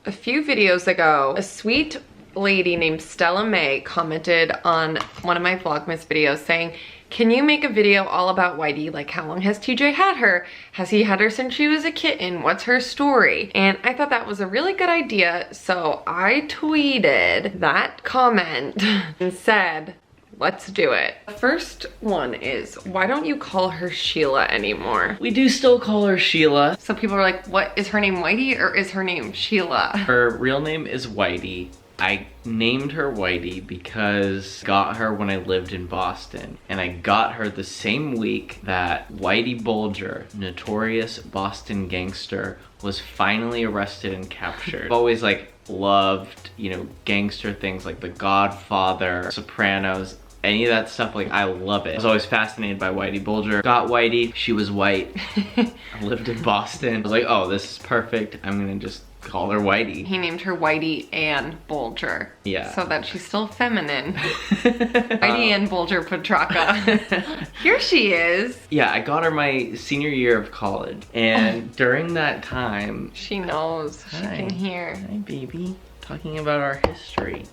A few videos ago, a sweet lady named Stella May commented on one of my Vlogmas videos saying, can you make a video all about Whitey? Like, how long has TJ had her? Has he had her since she was a kitten? What's her story? And I thought that was a really good idea, so I tweeted that comment and said, let's do it. The first one is, why don't you call her Sheila anymore? We do still call her Sheila. So people are like, what, is her name Whitey or is her name Sheila? Her real name is Whitey. I named her Whitey because I got her when I lived in Boston. And I got her the same week that Whitey Bulger, notorious Boston gangster, was finally arrested and captured. I've always like loved, you know, gangster things like The Godfather, Sopranos, any of that stuff. Like, I love it. I was always fascinated by Whitey Bulger. Got Whitey, she was white. I lived in Boston. I was like, oh, this is perfect. I'm gonna just call her Whitey. He named her Whitey and Bulger. Yeah. So that she's still feminine. Whitey and Bulger Petraka. Here she is. Yeah, I got her my senior year of college. And during that time... She knows. She can hear. Hi, baby. Talking about our history.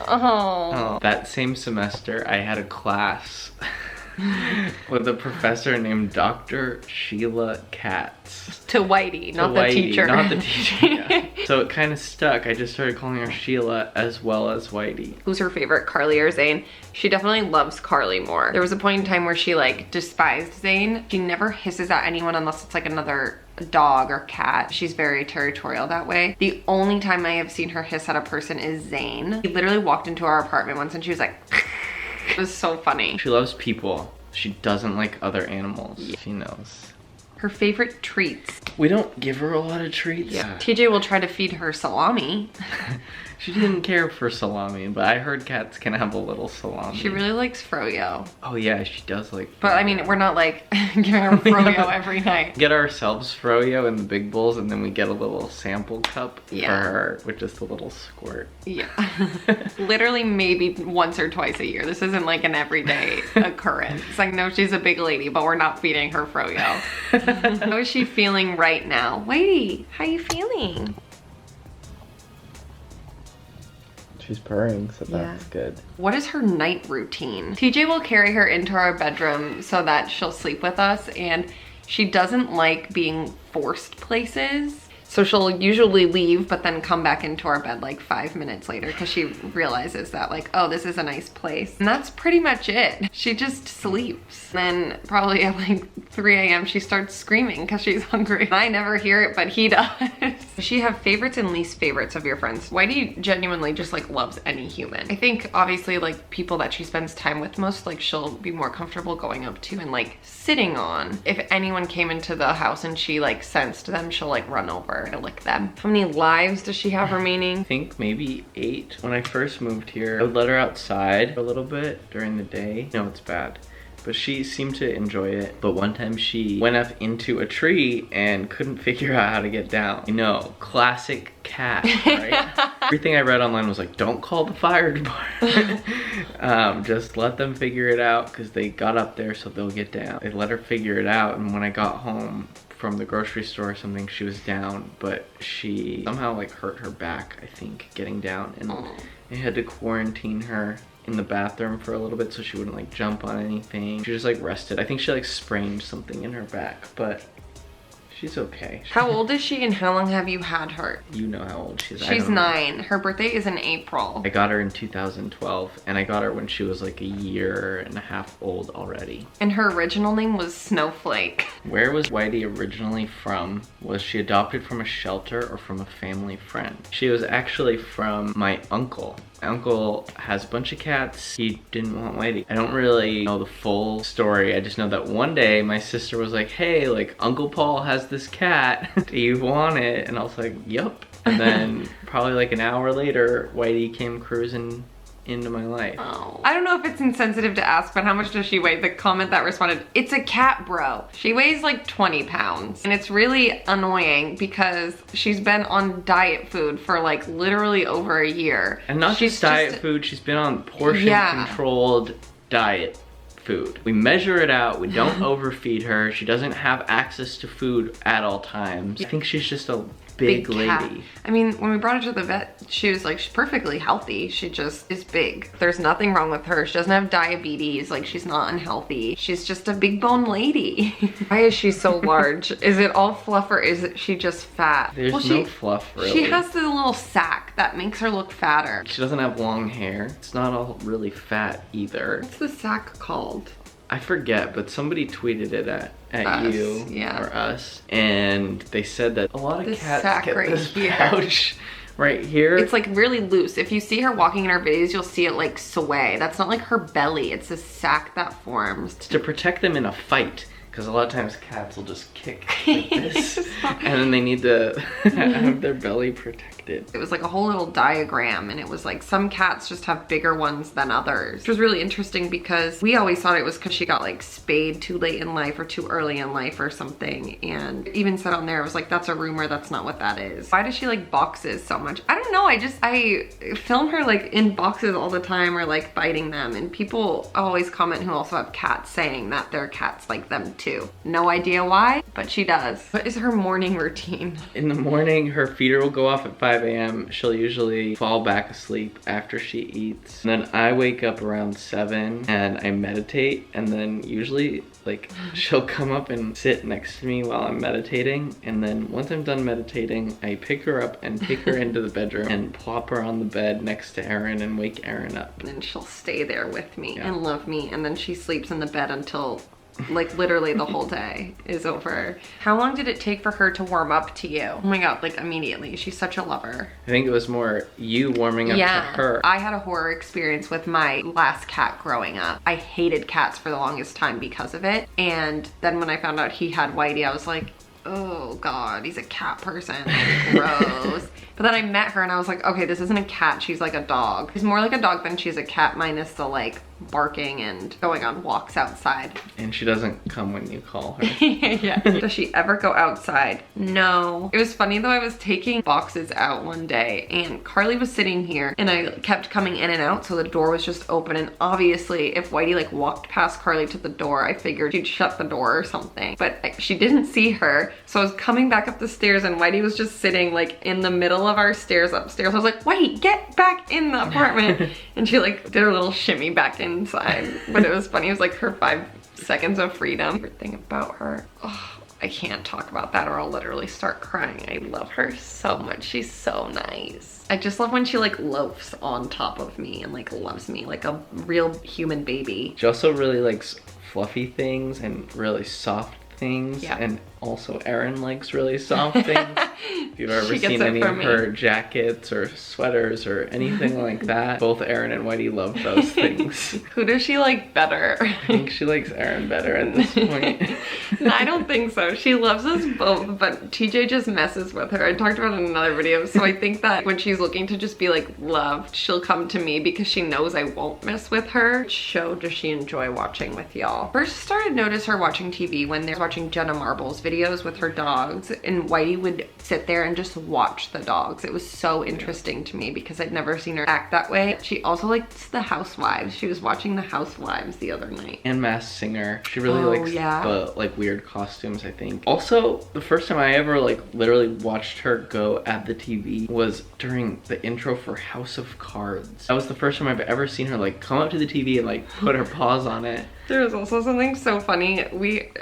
Oh. That same semester, I had a class with a professor named Dr. Sheila Katz. To Whitey, not the teacher. Not the teacher, yeah. So it kind of stuck. I just started calling her Sheila as well as Whitey. Who's her favorite, Carly or Zane? She definitely loves Carly more. There was a point in time where she like despised Zane. She never hisses at anyone unless it's like another dog or cat. She's very territorial that way. The only time I have seen her hiss at a person is Zane. He literally walked into our apartment once and she was like, it was so funny. She loves people. She doesn't like other animals. Yeah. She knows. Her favorite treats. We don't give her a lot of treats. Yeah. TJ will try to feed her salami. She didn't care for salami, but I heard cats can have a little salami. She really likes froyo. Oh yeah, she does like froyo. But I mean, we're not like giving her froyo every night. Get ourselves froyo in the big bowls and then we get a little sample cup for her with just a little squirt. Yeah. Literally maybe once or twice a year. This isn't like an everyday occurrence. It's like, no, she's a big lady, but we're not feeding her froyo. How is she feeling right now? Whitey, how you feeling? She's purring, so that's good. What is her night routine? TJ will carry her into our bedroom so that she'll sleep with us, and she doesn't like being forced places. So she'll usually leave, but then come back into our bed like 5 minutes later because she realizes that like, oh, this is a nice place. And that's pretty much it. She just sleeps. Then probably at like 3 a.m. she starts screaming because she's hungry. I never hear it, but he does. Does she have favorites and least favorites of your friends? Whitey genuinely just like loves any human. I think obviously like people that she spends time with most, like she'll be more comfortable going up to and like sitting on. If anyone came into the house and she like sensed them, she'll like run over to lick them. How many lives does she have remaining? I think maybe 8. When I first moved here, I would let her outside for a little bit during the day. No, it's bad. But she seemed to enjoy it. But one time she went up into a tree and couldn't figure out how to get down. You know, classic cat, right? Everything I read online was like, don't call the fire department. Just let them figure it out because they got up there so they'll get down. They let her figure it out, and when I got home from the grocery store or something, she was down, but she somehow like hurt her back, I think, getting down, and I had to quarantine her in the bathroom for a little bit so she wouldn't like jump on anything. She just like rested. I think she like sprained something in her back, but she's okay. How old is she and how long have you had her? You know how old she is. She's 9. Her birthday is in April. I got her in 2012, and I got her when she was like 1.5 years old already. And her original name was Snowflake. Where was Whitey originally from? Was she adopted from a shelter or from a family friend? She was actually from my uncle. My uncle has a bunch of cats. He didn't want Whitey. I don't really know the full story. I just know that one day my sister was like, hey, like Uncle Paul has this cat. Do you want it? And I was like, yup. And then probably like an hour later, Whitey came cruising into my life. Oh. I don't know if it's insensitive to ask, but how much does she weigh? The comment that responded, it's a cat, bro. She weighs like 20 pounds. And it's really annoying because she's been on diet food for like literally over 1 year. And not just diet food, she's been on portion controlled diet food. We measure it out, we don't overfeed her, she doesn't have access to food at all times. I think she's just a big cat. lady. I mean, when we brought her to the vet, she was like, she's perfectly healthy. She just is big. There's nothing wrong with her. She doesn't have diabetes. Like, she's not unhealthy. She's just a big bone lady. Why is she so large? Is it all fluff or is she just fat? There's no fluff, really. She has the little sack that makes her look fatter. She doesn't have long hair. It's not all really fat either. What's the sack called? I forget, but somebody tweeted it at Us, you yeah. or us, and they said that a lot of This cats sack get right this here. pouch right here. It's like really loose. If you see her walking in her videos, you'll see it like sway. That's not like her belly. It's a sack that forms. To protect them in a fight, because a lot of times cats will just kick like this, and then they need to have their belly protected. It was like a whole little diagram, and it was like some cats just have bigger ones than others, which was really interesting because we always thought it was because she got like spayed too late in life or too early in life or something. And even said on there, it was like, that's a rumor, that's not what that is. Why does she like boxes so much? I don't know. I film her like in boxes all the time or like biting them, and people always comment who also have cats saying that their cats like them too. No idea why, but she does. What is her morning routine? In the morning, her feeder will go off at 5 a.m. She'll usually fall back asleep after she eats. And then I wake up around 7 and I meditate, and then usually like she'll come up and sit next to me while I'm meditating, and then once I'm done meditating, I pick her up and take her into the bedroom and plop her on the bed next to Erin and wake Erin up. And then she'll stay there with me and love me, and then she sleeps in the bed until like literally the whole day is over. How long did it take for her to warm up to you? Oh my god, like immediately. She's such a lover. I think it was more you warming up to her. I had a horror experience with my last cat growing up. I hated cats for the longest time because of it. And then when I found out he had Whitey, I was like, oh god, he's a cat person. Gross. But then I met her and I was like, okay, this isn't a cat, she's like a dog. She's more like a dog than she's a cat, minus the like barking and going on walks outside. And she doesn't come when you call her. Yeah. Does she ever go outside? No. It was funny though, I was taking boxes out one day and Carly was sitting here and I kept coming in and out, so the door was just open, and obviously if Whitey like walked past Carly to the door, I figured she'd shut the door or something. But she didn't see her, so I was coming back up the stairs and Whitey was just sitting like in the middle of our stairs upstairs. I was like, wait, get back in the apartment. And she like did her little shimmy back inside. But it was funny, it was like her 5 seconds of freedom. Favorite thing about her, oh, I can't talk about that or I'll literally start crying. I love her so much. She's so nice. I just love when she like loafs on top of me and like loves me like a real human baby. She also really likes fluffy things and really soft things. Yeah. And also Erin likes really soft things. If you've ever seen any of her jackets or sweaters or anything like that, both Erin and Whitey love those things. Who does she like better? I think she likes Erin better at this point. No, I don't think so. She loves us both, but TJ just messes with her. I talked about it in another video, so I think that when she's looking to just be like loved, she'll come to me because she knows I won't mess with her. Which show does she enjoy watching with y'all? First started notice her watching TV when they're watching Jenna Marbles videos with her dogs, and Whitey would sit there and just watch the dogs. It was so interesting to me because I'd never seen her act that way. She also likes the Housewives. She was watching the Housewives the other night. And Masked Singer. She really likes the like weird costumes, I think. Also, the first time I ever like literally watched her go at the TV was during the intro for House of Cards. That was the first time I've ever seen her like come up to the TV and like put her paws on it. There was also something so funny.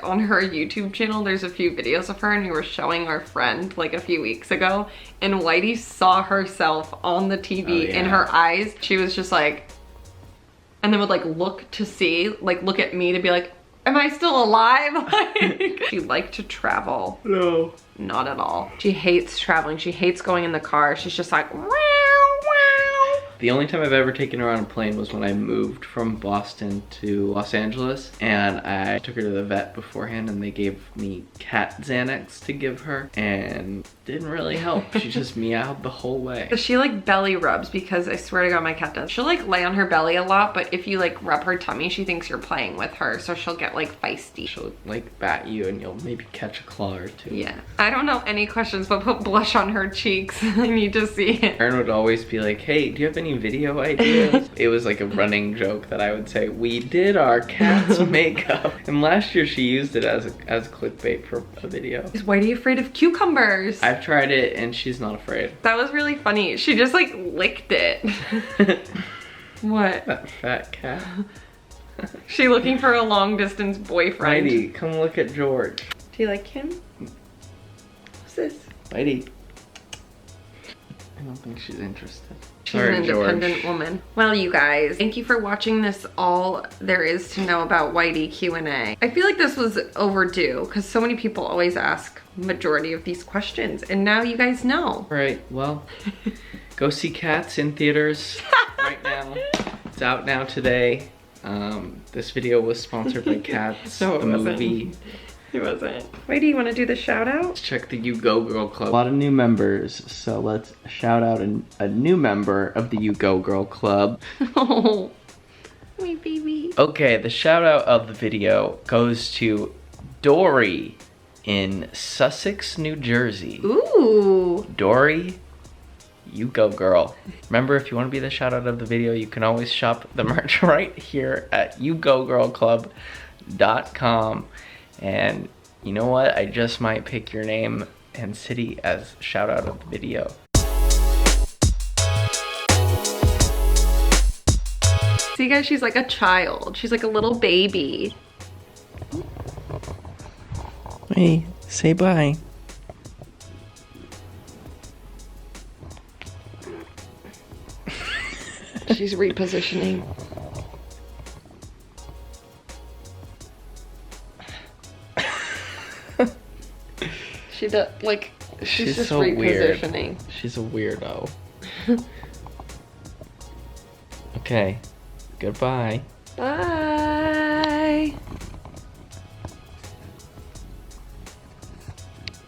On her YouTube channel, there's a few videos of her and we were showing our friend like a few weeks ago, and Whitey saw herself on the TV in her eyes. She was just like, and then would like look to see, like look at me to be like, am I still alive? Like, she liked to travel. No. Not at all. She hates traveling. She hates going in the car. She's just like, wow. The only time I've ever taken her on a plane was when I moved from Boston to Los Angeles, and I took her to the vet beforehand and they gave me cat Xanax to give her, and didn't really help. She just meowed the whole way. She like belly rubs, because I swear to God my cat does. She'll like lay on her belly a lot, but if you like rub her tummy, she thinks you're playing with her, so she'll get like feisty. She'll like bat you and you'll maybe catch a claw or two. Yeah. I don't know any questions, but put blush on her cheeks. I need to see it. Erin would always be like, hey, do you have any video ideas? It was like a running joke that I would say, we did our cat's makeup. And last year she used it as clickbait for a video. Is Whitey afraid of cucumbers? I've I've tried it and she's not afraid. That was really funny. She just like licked it. What? That fat cat. She looking for a long distance boyfriend. Whitey, come look at George. Do you like him? What's this? Whitey. I don't think she's interested. She's an independent woman. Well, you guys, thank you for watching this all there is to know about Whitey Q&A. I feel like this was overdue because so many people always ask majority of these questions, and now you guys know. All right, well, go see Cats in theaters right now. It's out now today. This video was sponsored by Cats, No, it the wasn't. movie. It wasn't. Whitey, you want to do the shout out? Let's check the You Go Girl Club. A lot of new members, so let's shout out a new member of the You Go Girl Club. Oh, my baby. Okay, the shout out of the video goes to Dory in Sussex, New Jersey. Ooh. Dory, you go girl. Remember, if you want to be the shout out of the video, you can always shop the merch right here at yougogirlclub.com. And you know what? I just might pick your name and city as shout out of the video. See guys, she's like a child. She's like a little baby. Hey, say bye. She's repositioning. She does, like, she's just so repositioning. Weird. She's a weirdo. Okay, goodbye. Bye.